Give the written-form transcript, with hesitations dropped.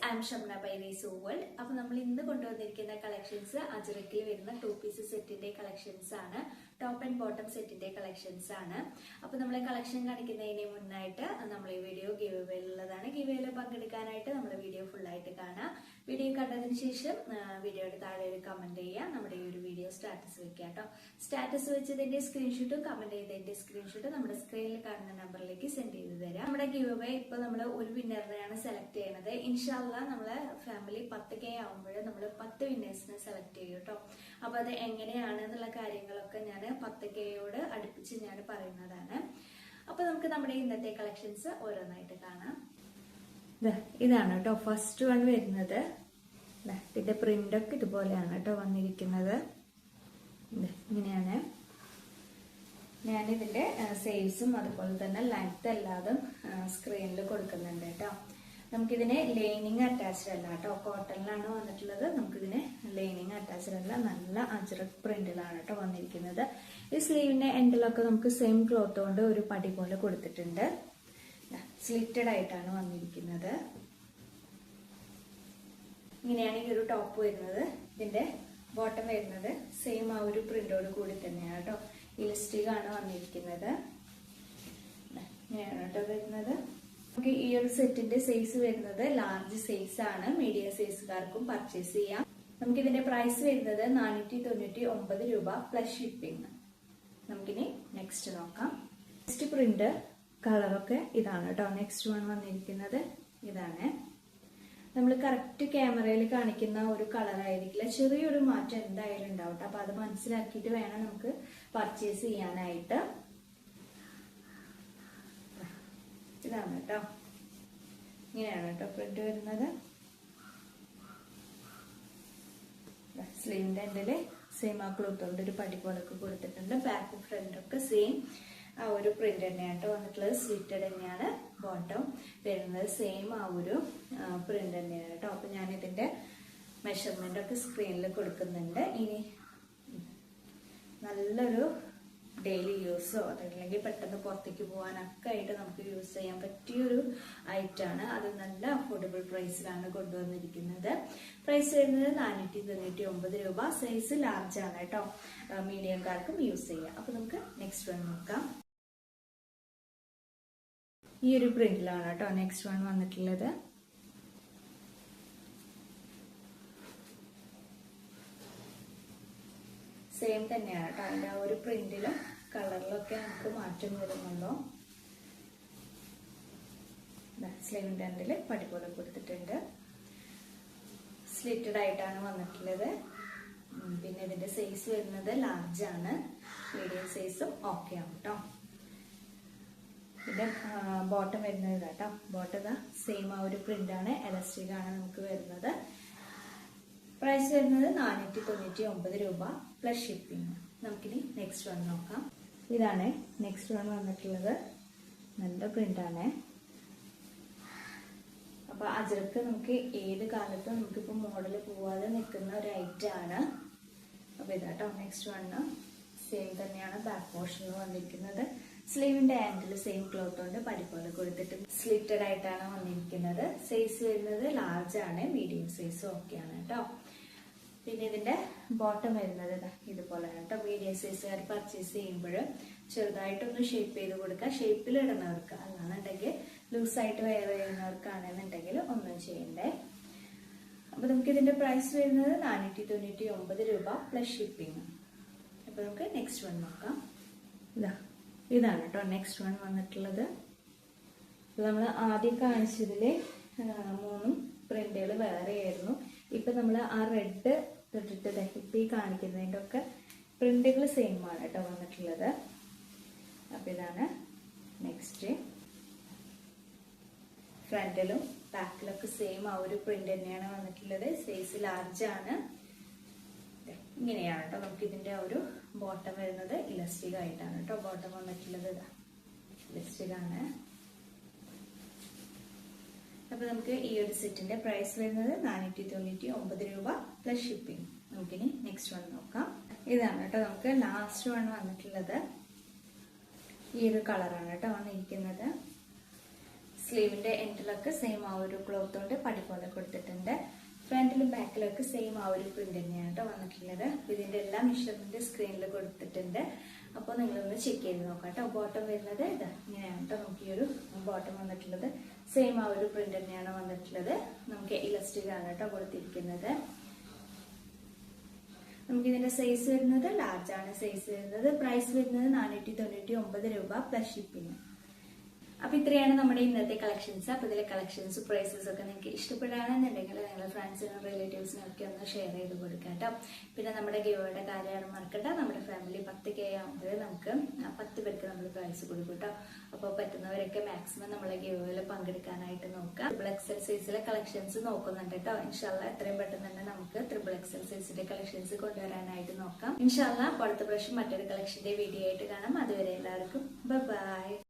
I am Shamna by race world. അപ്പോൾ നമ്മൾ ഇന്ന് കൊണ്ടുവന്നിരിക്കുന്ന കളക്ഷൻസ് അജ്രക്കിൽ വരുന്ന 2 പീസ് സെറ്റിന്റെ കളക്ഷൻസ് ആണ്. ടോപ്പ് ആൻഡ് ബോട്ടം സെറ്റിന്റെ കളക്ഷൻസ് ആണ്. അപ്പോൾ നമ്മളെ കളക്ഷൻ കാണിക്കുന്നതിന് മുന്നായിട്ട് നമ്മൾ ഈ വീഡിയോ ഗിവ് അവേയിലുള്ളതാണ്. ഗിവ് അവേയിൽ പങ്കെടുക്കാനായിട്ട് നമ്മൾ വീഡിയോ ഫുൾ ആയിട്ട് കാണാം. വീഡിയോ കണ്ടതിന് ശേഷം വീഡിയോയുടെ താഴെ ഒരു കമന്റ് ചെയ്യുക. നമ്മുടെ ഈ ഒരു വീഡിയോ സ്റ്റാറ്റസ് വെക്കുക കേട്ടോ. സ്റ്റാറ്റസ് വെച്ചതിന്റെ സ്ക്രീൻഷോട്ടും കമന്റ് ചെയ്തതിന്റെ സ്ക്രീൻഷോട്ടും നമ്മുടെ സ്ക്രീനിൽ കാണുന്ന നമ്പറിലേക്ക് സെൻഡ് ചെയ്ത് തരാം. നമ്മുടെ ഗിവ് അവേ ഇപ്പൊ നമ്മൾ ഒരു വിന്നറിനെയാണ് സെലക്ട് ചെയ്യുന്നത്. ഇൻഷാല്ല നമ്മളെ ഫാമിലി 10K ആവുമ്പോൾ നമ്മൾ 10 വിന്നേഴ്സിനെ സെലക്ട് ചെയ്യും കേട്ടോ. അപ്പൊ അത് എങ്ങനെയാണ് എന്നുള്ള കാര്യങ്ങളൊക്കെ ഞാൻ 10Kയോട് അടുപ്പിച്ച് ഞാൻ പറയുന്നതാണ്. അപ്പൊ നമുക്ക് നമ്മുടെ ഇന്നത്തെ കളക്ഷൻസ് ഓരോന്നായിട്ട് കാണാം. ഇതാണ് കേട്ടോ ഫസ്റ്റ് വൺ വരുന്നത്. ഇതിന്റെ പ്രിന്റ് ഒക്കെ ഇതുപോലെയാണ് കേട്ടോ വന്നിരിക്കുന്നത്. ഇങ്ങനെയാണ്. ഞാനിതിന്റെ സൈസും അതുപോലെ തന്നെ ലെങ്ത് എല്ലാതും സ്ക്രീനിൽ കൊടുക്കുന്നുണ്ട് കേട്ടോ. നമുക്കിതിന് ലൈനിങ് അറ്റാച്ച്ഡ് അല്ല കേട്ടോ, കോട്ടണിലാണ് വന്നിട്ടുള്ളത്. നമുക്കിതിന് ലൈനിങ് അറ്റാച്ച്ഡ് അല്ല, നല്ല അജ്രക് പ്രിന്റിലാണ് കേട്ടോ വന്നിരിക്കുന്നത്. ഈ സ്ലീവിന്റെ എൻഡിലൊക്കെ നമുക്ക് സെയിം ക്ലോത്ത് കൊണ്ട് ഒരു പടി പോലെ കൊടുത്തിട്ടുണ്ട്. സ്ലിറ്റഡ് ആയിട്ടാണ് വന്നിരിക്കുന്നത്. ഇങ്ങനെയാണ് ഈ ഒരു ടോപ്പ് വരുന്നത്. ഇതിന്റെ ബോട്ടം വരുന്നത് സെയിം ആ ഒരു പ്രിന്റോട് കൂടി തന്നെയാണ് കേട്ടോ. ഇലാസ്റ്റിക് ആണ് വന്നിരിക്കുന്നത്. ഇങ്ങനെയാണ് കേട്ടോ വരുന്നത്. നമുക്ക് ഈ ഒരു സെറ്റിന്റെ സൈസ് വരുന്നത് ലാർജ് സൈസ് ആണ്. മീഡിയം സൈസുകാർക്കും പർച്ചേസ് ചെയ്യാം. നമുക്ക് ഇതിന്റെ പ്രൈസ് വരുന്നത് 499 രൂപ പ്ലസ് ഷിപ്പിംഗ്. നമുക്കിനി നെക്സ്റ്റ് നോക്കാം. നെക്സ്റ്റ് പ്രിന്റ് കളറൊക്കെ ഇതാണ് കേട്ടോ. നെക്സ്റ്റ് വൺ വന്നിരിക്കുന്നത് ഇതാണ്. നമ്മൾ കറക്റ്റ് ക്യാമറയിൽ കാണിക്കുന്ന ഒരു കളർ ആയിരിക്കില്ല, ചെറിയൊരു മാറ്റം എന്തായാലും ഉണ്ടാവും. അപ്പൊ അത് മനസ്സിലാക്കിയിട്ട് വേണം നമുക്ക് പർച്ചേസ് ചെയ്യാനായിട്ട്. ഇതാണ് കേട്ടോ. ഇങ്ങനെയാണ് കേട്ടോ പ്രിന്റ് വരുന്നത്. സ്ലീവിന്റെ എൻഡില് സെയിം ആ ക്ലോത്ത് കൊണ്ട് ഒരു പടി പോലൊക്കെ കൊടുത്തിട്ടുണ്ട്. ബാക്കും ഫ്രണ്ടും ഒക്കെ സെയിം ആ ഒരു പ്രിന്റ് തന്നെയാണ് കേട്ടോ വന്നിട്ടുള്ളത്. സ്ലിറ്റഡ് തന്നെയാണ് ബോട്ടം വരുന്നത്. സെയിം ആ ഒരു പ്രിന്റ് തന്നെയാണ് കേട്ടോ. അപ്പൊ ഞാൻ ഇതിന്റെ മെഷർമെന്റ് ഒക്കെ സ്ക്രീനിൽ കൊടുക്കുന്നുണ്ട്. ഇനി നല്ലൊരു ഡെയിലി യൂസോ അതല്ലെങ്കിൽ പെട്ടെന്ന് പുറത്തേക്ക് പോകാനൊക്കെ ആയിട്ട് നമുക്ക് യൂസ് ചെയ്യാൻ പറ്റിയൊരു ഐറ്റാണ്. അത് നല്ല അഫോർഡബിൾ പ്രൈസിലാണ് കൊണ്ടുവന്നിരിക്കുന്നത്. പ്രൈസ് വരുന്നത് 499 രൂപ. സൈസ് ലാർജ് ആണ് കേട്ടോ. മീഡിയംകാർക്കും യൂസ് ചെയ്യാം. അപ്പൊ നമുക്ക് നെക്സ്റ്റ് വൺ നോക്കാം. ഈ ഒരു പ്രിന്റിലാണ് കേട്ടോ നെക്സ്റ്റ് വൺ വന്നിട്ടുള്ളത്. സെയിം തന്നെയാണ് കേട്ടോ. അതിന്റെ ആ ഒരു പ്രിന്റിലും കളറിലൊക്കെ നമുക്ക് മാറ്റം വരുന്നുണ്ടോ. സ്ലീവിന്റെ എൻഡില് പടി പോലെ കൊടുത്തിട്ടുണ്ട്. സ്ലിറ്റഡ് ആയിട്ടാണ് വന്നിട്ടുള്ളത്. പിന്നെ ഇതിന്റെ സൈസ് വരുന്നത് ലാർജ് ആണ്. മീഡിയം സൈസും ഓക്കെ ആണ് കേട്ടോ. പിന്നെ ബോട്ടം വരുന്നത് കേട്ടോ. ബോട്ടം സെയിം ആ ഒരു പ്രിന്റ് ആണ്. എലാസ്റ്റിക് ആണ് നമുക്ക് വരുന്നത്. പ്രൈസ് വരുന്നത് 499 രൂപ പ്ലസ് ഷിപ്പിംഗ്. നമുക്കിനി നെക്സ്റ്റ് വൺ നോക്കാം. ഇതാണ് നെക്സ്റ്റ് വൺ വന്നിട്ടുള്ളത്. നല്ല പ്രിന്റ് ആണ്. അപ്പൊ അജ്രക്ക് നമുക്ക് ഏത് കാലത്തും നമുക്കിപ്പോ മോഡൽ പോവാതെ നിൽക്കുന്ന ഒരു ഐറ്റം ആണ്. അപ്പൊ ഇതാട്ടോ നെക്സ്റ്റ് വണ്ണ്. സെയിം തന്നെയാണ് ബാക്ക് പോർഷനിൽ വന്നിരിക്കുന്നത്. സ്ലീവിന്റെ ആൻഡിൽ സെയിം ക്ലോത്ത് കൊണ്ട് പടി പോലെ കൊടുത്തിട്ട് സ്ലിറ്റഡ് ആയിട്ടാണ് വന്നിരിക്കുന്നത്. സൈസ് വരുന്നത് ലാർജ് ആണ്. മീഡിയം സൈസും ഓക്കെയാണ് കേട്ടോ. പിന്നെ ഇതിന്റെ ബോട്ടം വരുന്നത് ഇതുപോലെയാണ് കേട്ടോ. മീഡിയം സൈസുകാർ പർച്ചേസ് ചെയ്യുമ്പോൾ ചെറുതായിട്ടൊന്ന് ഷേപ്പ് ചെയ്ത് കൊടുക്കുക. ഷേപ്പിൽ ഇടുന്നവർക്ക്, അല്ലാന്നുണ്ടെങ്കിൽ ലൂസായിട്ട് വെയർ ചെയ്യുന്നവർക്കാണെന്നുണ്ടെങ്കിൽ ഒന്നും ചെയ്യണ്ടേ. അപ്പൊ നമുക്ക് ഇതിന്റെ പ്രൈസ് വരുന്നത് 499 രൂപ പ്ലസ് ഷിപ്പിംഗ്. അപ്പൊ നമുക്ക് നെക്സ്റ്റ് വൺ നോക്കാം. ഇതാണ് കേട്ടോ നെക്സ്റ്റ് വൺ വന്നിട്ടുള്ളത്. നമ്മൾ ആദ്യം കാണിച്ചതില് 3 പ്രിന്റുകൾ വേറെ ആയിരുന്നു. ഇപ്പൊ നമ്മൾ ആ റെഡ് തൊട്ടിട്ട് ഇപ്പൊ ഈ കാണിക്കുന്നതിന്റെ ഒക്കെ പ്രിന്റുകൾ സെയിം ആണ് കേട്ടോ വന്നിട്ടുള്ളത്. അപ്പൊ ഇതാണ് നെക്സ്റ്റ്. ഫ്രണ്ടിലും ബാക്കിലൊക്കെ സെയിം ആ ഒരു പ്രിന്റ് തന്നെയാണ് വന്നിട്ടുള്ളത്. സൈസ് ലാർജ് ആണ്. ഇങ്ങനെയാണ് കേട്ടോ നമുക്ക് ഇതിന്റെ ഒരു ബോട്ടം വരുന്നത്. ഇലാസ്റ്റിക് ആയിട്ടാണ് കേട്ടോ ബോട്ടം വന്നിട്ടുള്ളത്. ഇലാസ്റ്റിക് ആണ്. അപ്പൊ നമുക്ക് ഈ ഒരു സെറ്റിന്റെ പ്രൈസ് വരുന്നത് 499 രൂപ പ്ലസ് ഷിപ്പിംഗ്. നമുക്കിനി നെക്സ്റ്റ് വൺ നോക്കാം. ഇതാണ് കേട്ടോ നമുക്ക് ലാസ്റ്റ് വൺ വന്നിട്ടുള്ളത്. ഈ ഒരു കളറാണ് കേട്ടോ വന്നിരിക്കുന്നത്. സ്ലീവിന്റെ എൻഡിലൊക്കെ സെയിം ആ ഒരു ക്ലോത്ത് കൊണ്ട് പടി പോലെ കൊടുത്തിട്ടുണ്ട്. ഫ്രണ്ടിലും ബാക്കിലൊക്കെ സെയിം ആ ഒരു പ്രിന്റ് തന്നെയാണ് കേട്ടോ വന്നിട്ടുള്ളത്. ഇതിന്റെ എല്ലാ മെഷർമെന്റ് സ്ക്രീനിൽ കൊടുത്തിട്ടുണ്ട്. അപ്പോൾ നിങ്ങളൊന്ന് ചെക്ക് ചെയ്ത് നോക്കാം കേട്ടോ. ബോട്ടം വരുന്നത് ഇതാ ഇങ്ങനെയാണ് കേട്ടോ. നമുക്ക് ഈ ഒരു ബോട്ടം വന്നിട്ടുള്ളത് സെയിം ആ ഒരു പ്രിന്റ് തന്നെയാണ് വന്നിട്ടുള്ളത്. നമുക്ക് ഇലാസ്റ്റിക് ആണ് കേട്ടോ കൊടുത്തിരിക്കുന്നത്. നമുക്ക് ഇതിന്റെ സൈസ് വരുന്നത് ലാർജ് ആണ് സൈസ് വരുന്നത്. പ്രൈസ് വരുന്നത് 499 രൂപ പ്ലസ് ഷിപ്പിംഗ്. അപ്പൊ ഇത്രയാണ് നമ്മുടെ ഇന്നത്തെ കളക്ഷൻസ്. അപ്പൊ ഇതിലെ കളക്ഷൻസ് പ്രൈസസ് ഒക്കെ നിങ്ങൾക്ക് ഇഷ്ടപ്പെടുകയാണെന്നുണ്ടെങ്കിൽ നിങ്ങളുടെ ഫ്രണ്ട്സിനും റിലേറ്റീവ്സിനും ഒക്കെ ഒന്ന് ഷെയർ ചെയ്ത് കൊടുക്കാം കേട്ടോ. പിന്നെ നമ്മുടെ ഗിവയുടെ കാര്യമാണ് മറക്കട്ടെ. നമ്മുടെ ഫാമിലി 10K ആകുമ്പോൾ നമുക്ക് 10 പേർക്ക് നമ്മൾ പ്രൈസ് കൊടുക്കും കേട്ടോ. അപ്പോൾ പറ്റുന്നവരൊക്കെ മാക്സിമം നമ്മളെ ഗിവയിൽ പങ്കെടുക്കാനായിട്ട് നോക്കാം. XXL സൈസിലെ കളക്ഷൻസ് നോക്കുന്നുണ്ട് കേട്ടോ. ഇൻഷാല്ല എത്രയും പെട്ടെന്ന് തന്നെ നമുക്ക് XXL സൈസിന്റെ കളക്ഷൻസ് കൊണ്ടുവരാനായിട്ട് നോക്കാം. ഇൻഷാല്ല അടുത്ത പ്രാവശ്യം മറ്റൊരു കളക്ഷന്റെ വീഡിയോ ആയിട്ട് കാണാം. അതുവരെ എല്ലാവർക്കും ബൈ.